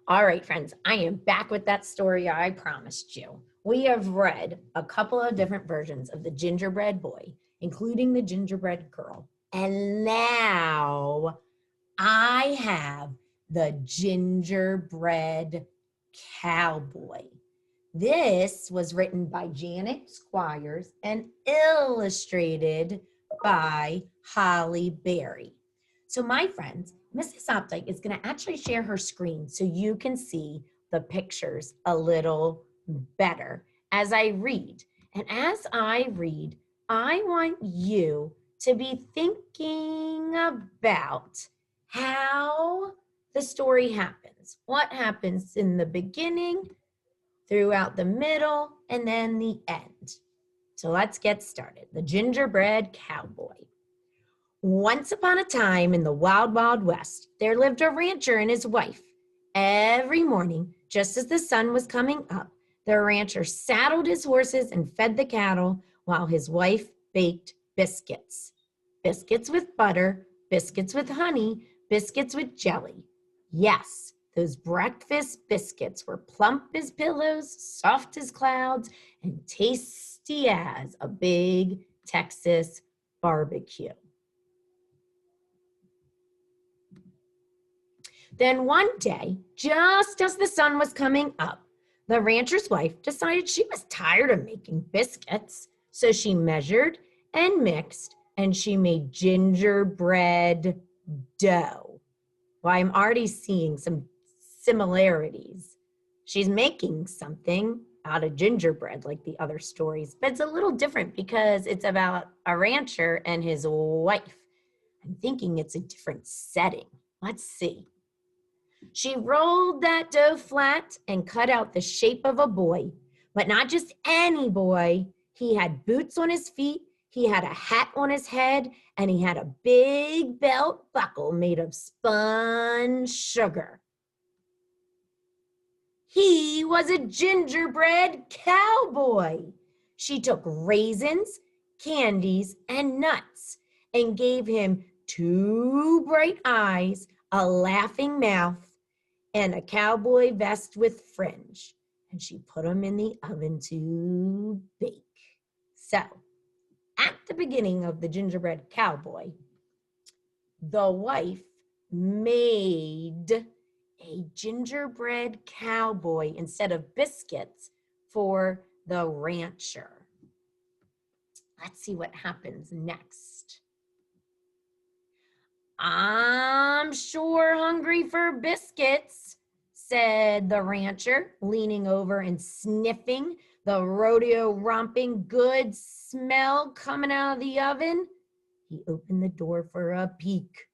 All right, friends, I am back with that story I promised you. We have read a couple of different versions of the gingerbread boy, including the gingerbread girl. And now I have the gingerbread cowboy. This was written by Janet Squires and illustrated by Holly Berry. So my friends, Mrs. Opdyke is going to actually share her screen so you can see the pictures a little better as I read. And as I read, I want you to be thinking about how the story happens. What happens in the beginning, throughout the middle, and then the end. So let's get started. The Gingerbread Cowboy. Once upon a time in the wild, wild west, there lived a rancher and his wife. Every morning, just as the sun was coming up, the rancher saddled his horses and fed the cattle while his wife baked biscuits. Biscuits with butter, biscuits with honey, biscuits with jelly. Yes, those breakfast biscuits were plump as pillows, soft as clouds, and tasty as a big Texas barbecue. Then one day, just as the sun was coming up, the rancher's wife decided she was tired of making biscuits. So she measured and mixed, and she made gingerbread dough. Well, I'm already seeing some similarities. She's making something out of gingerbread like the other stories, but it's a little different because it's about a rancher and his wife. I'm thinking it's a different setting. Let's see. She rolled that dough flat and cut out the shape of a boy, but not just any boy. He had boots on his feet, he had a hat on his head, and he had a big belt buckle made of spun sugar. He was a gingerbread cowboy. She took raisins, candies, and nuts and gave him 2 bright eyes, a laughing mouth, and a cowboy vest with fringe. And she put them in the oven to bake. So, at the beginning of the gingerbread cowboy, the wife made a gingerbread cowboy instead of biscuits for the rancher. Let's see what happens next. I'm sure hungry for biscuits, said the rancher, leaning over and sniffing the rodeo romping good smell coming out of the oven. He opened the door for a peek.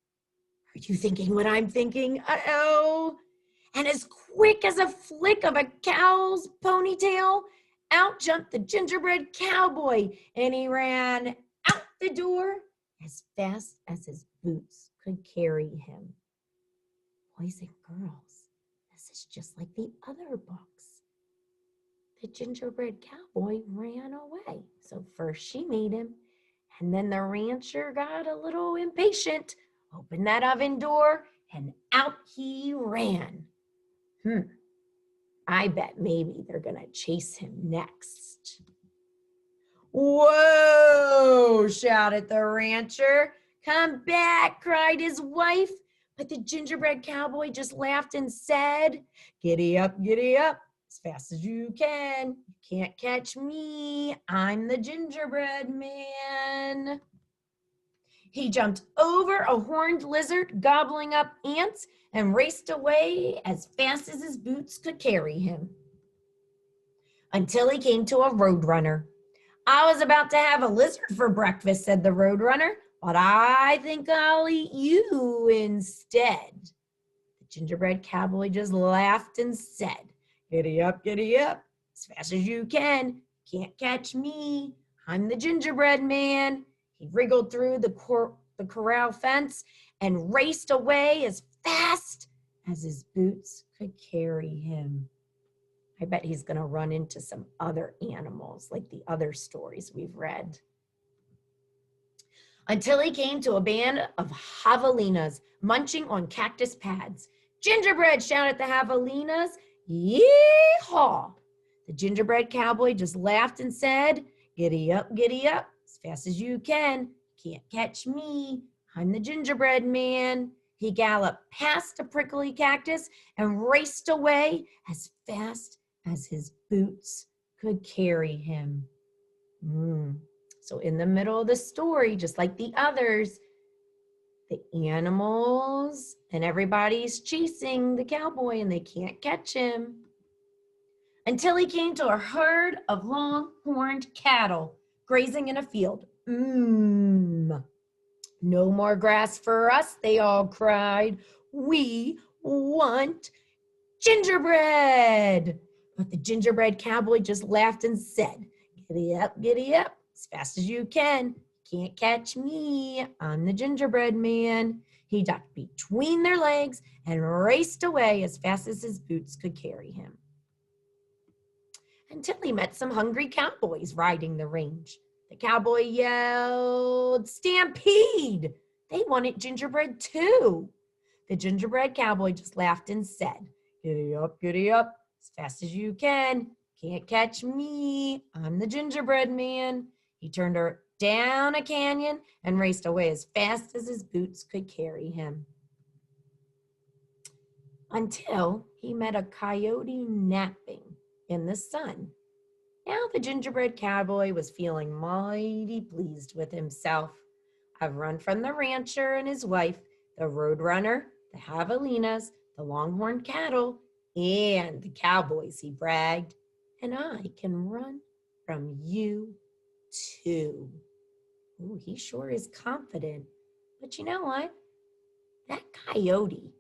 Are you thinking what I'm thinking? Uh-oh. And as quick as a flick of a cow's ponytail, out jumped the gingerbread cowboy, and he ran out the door as fast as his boots could carry him. Boys and girls, this is just like the other books. The gingerbread cowboy ran away. So first she made him, and then the rancher got a little impatient, opened that oven door, and out he ran. I bet maybe they're gonna chase him next. Whoa, shouted the rancher. Come back, cried his wife. But the gingerbread cowboy just laughed and said, giddy up, as fast as you can. You can't catch me, I'm the gingerbread man. He jumped over a horned lizard, gobbling up ants, and raced away as fast as his boots could carry him. Until he came to a roadrunner. I was about to have a lizard for breakfast, said the roadrunner, but I think I'll eat you instead. The gingerbread cowboy just laughed and said, giddy up, as fast as you can. Can't catch me, I'm the gingerbread man. He wriggled through the corral fence and raced away as fast as his boots could carry him. I bet he's going to run into some other animals like the other stories we've read. Until he came to a band of javelinas munching on cactus pads. Gingerbread, shouted the javelinas. Yee-haw! The gingerbread cowboy just laughed and said, giddy up, as fast as you can. Can't catch me. I'm the gingerbread man. He galloped past a prickly cactus and raced away as fast as his boots could carry him. So in the middle of the story, just like the others, the animals and everybody's chasing the cowboy and they can't catch him until he came to a herd of long-horned cattle grazing in a field. No more grass for us, they all cried. We want gingerbread. But the gingerbread cowboy just laughed and said, giddy up, as fast as you can. Can't catch me, I'm the gingerbread man. He ducked between their legs and raced away as fast as his boots could carry him. Until he met some hungry cowboys riding the range. The cowboy yelled, stampede! They wanted gingerbread too. The gingerbread cowboy just laughed and said, giddy up, as fast as you can. Can't catch me, I'm the gingerbread man. He turned down a canyon and raced away as fast as his boots could carry him. Until he met a coyote napping in the sun. Now the gingerbread cowboy was feeling mighty pleased with himself. I've run from the rancher and his wife, the roadrunner, the javelinas, the longhorn cattle, and the cowboys, he bragged. And I can run from you too. Ooh, he sure is confident. But you know what? That coyote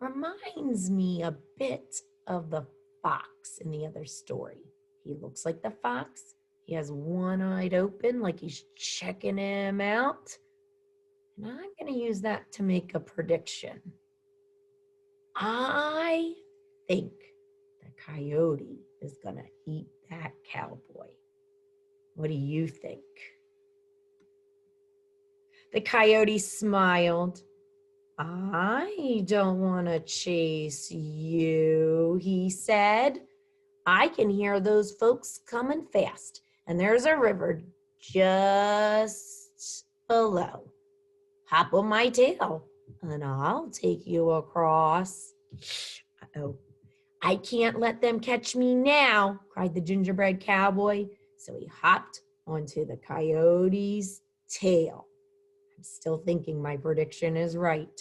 reminds me a bit of the fox in the other story. He looks like the fox. He has one eye open like he's checking him out. And I'm going to use that to make a prediction. I think the coyote is going to eat that cowboy. What do you think? The coyote smiled. I don't want to chase you, he said. I can hear those folks coming fast, and there's a river just below. Hop on my tail, and I'll take you across. Uh-oh. I can't let them catch me now, cried the gingerbread cowboy. So he hopped onto the coyote's tail. I'm still thinking my prediction is right.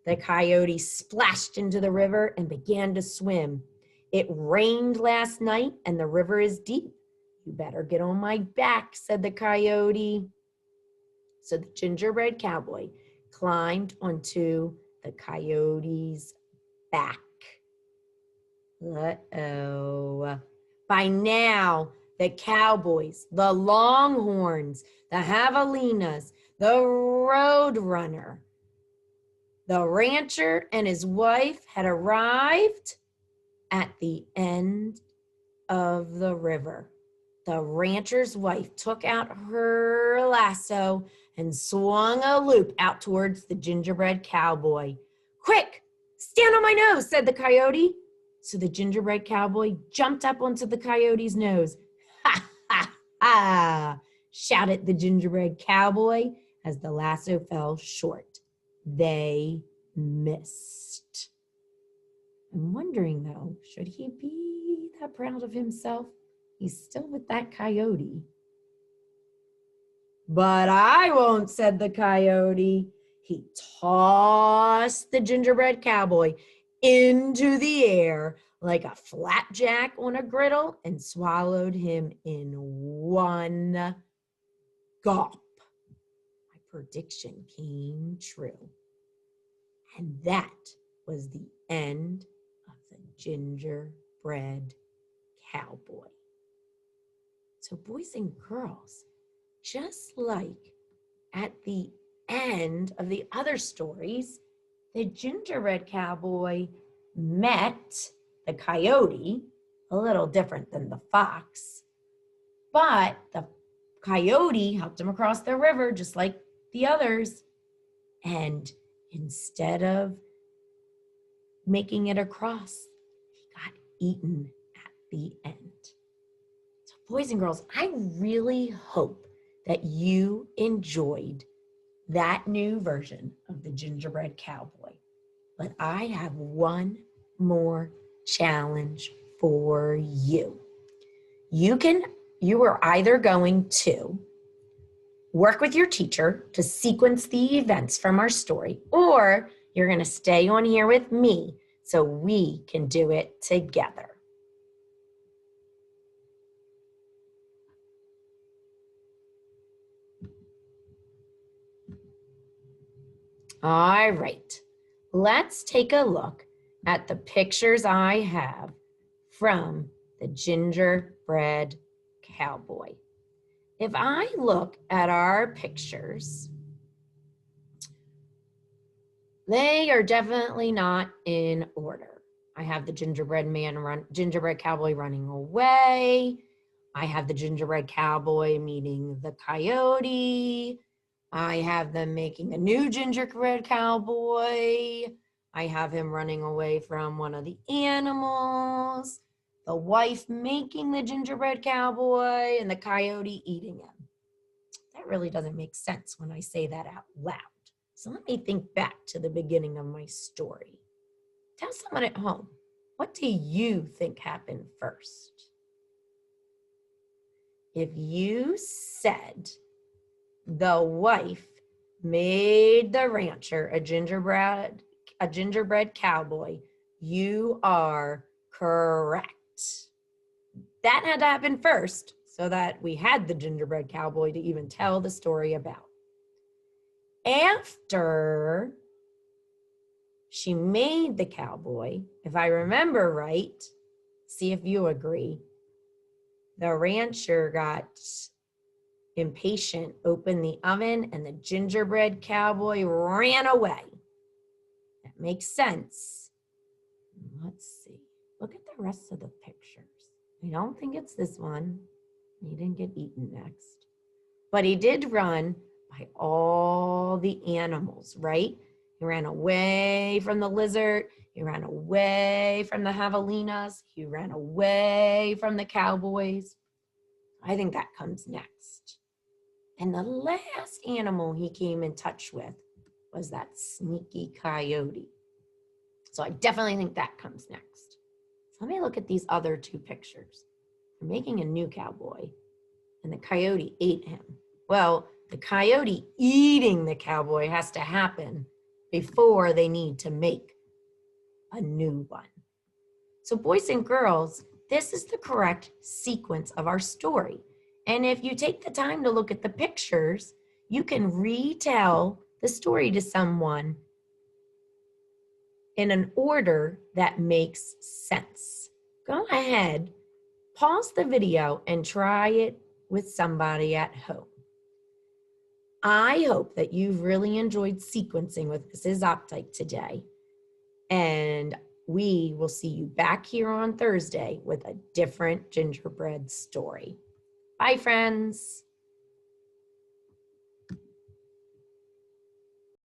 The coyote splashed into the river and began to swim. It rained last night and the river is deep. You better get on my back, said the coyote. So the gingerbread cowboy climbed onto the coyote's back. Uh-oh. By now, the cowboys, the longhorns, the javelinas, the roadrunner, the rancher and his wife had arrived at the end of the river. The rancher's wife took out her lasso and swung a loop out towards the gingerbread cowboy. Quick, stand on my nose, said the coyote. So the gingerbread cowboy jumped up onto the coyote's nose. Ha, ha, ha, shouted the gingerbread cowboy as the lasso fell short. They missed. I'm wondering, though, should he be that proud of himself? He's still with that coyote. But I won't, said the coyote. He tossed the gingerbread cowboy into the air like a flapjack on a griddle and swallowed him in one gulp. My prediction came true. And that was the end of the gingerbread cowboy. So boys and girls, just like at the end of the other stories, the gingerbread cowboy met the coyote, a little different than the fox, but the coyote helped him across the river just like the others. And instead of making it across, he got eaten at the end. So boys and girls, I really hope that you enjoyed that new version of the Gingerbread Cowboy. But I have one more challenge for you. You are either going to work with your teacher to sequence the events from our story, or you're going to stay on here with me so we can do it together. All right, let's take a look at the pictures I have from the Gingerbread Cowboy. If I look at our pictures, they are definitely not in order. I have the gingerbread cowboy running away. I have the gingerbread cowboy meeting the coyote. I have them making a new gingerbread cowboy. I have him running away from one of the animals, the wife making the gingerbread cowboy, and the coyote eating him. That really doesn't make sense when I say that out loud. So let me think back to the beginning of my story. Tell someone at home, what do you think happened first? If you said the wife made the rancher a gingerbread cowboy, you are correct. That had to happen first so that we had the gingerbread cowboy to even tell the story about. After she made the cowboy, if I remember right, see if you agree, the rancher got impatient, opened the oven, and the gingerbread cowboy ran away. That makes sense. Let's see. Look at the rest of the pictures. I don't think it's this one. He didn't get eaten next. But he did run by all the animals, right? He ran away from the lizard. He ran away from the javelinas. He ran away from the cowboys. I think that comes next. And the last animal he came in touch with was that sneaky coyote. So I definitely think that comes next. So let me look at these other two pictures. They're making a new cowboy, and the coyote ate him. Well, the coyote eating the cowboy has to happen before they need to make a new one. So boys and girls, this is the correct sequence of our story. And if you take the time to look at the pictures, you can retell the story to someone in an order that makes sense. Go ahead, pause the video and try it with somebody at home. I hope that you've really enjoyed sequencing with Mrs. Optike today. And we will see you back here on Thursday with a different gingerbread story. Bye, friends.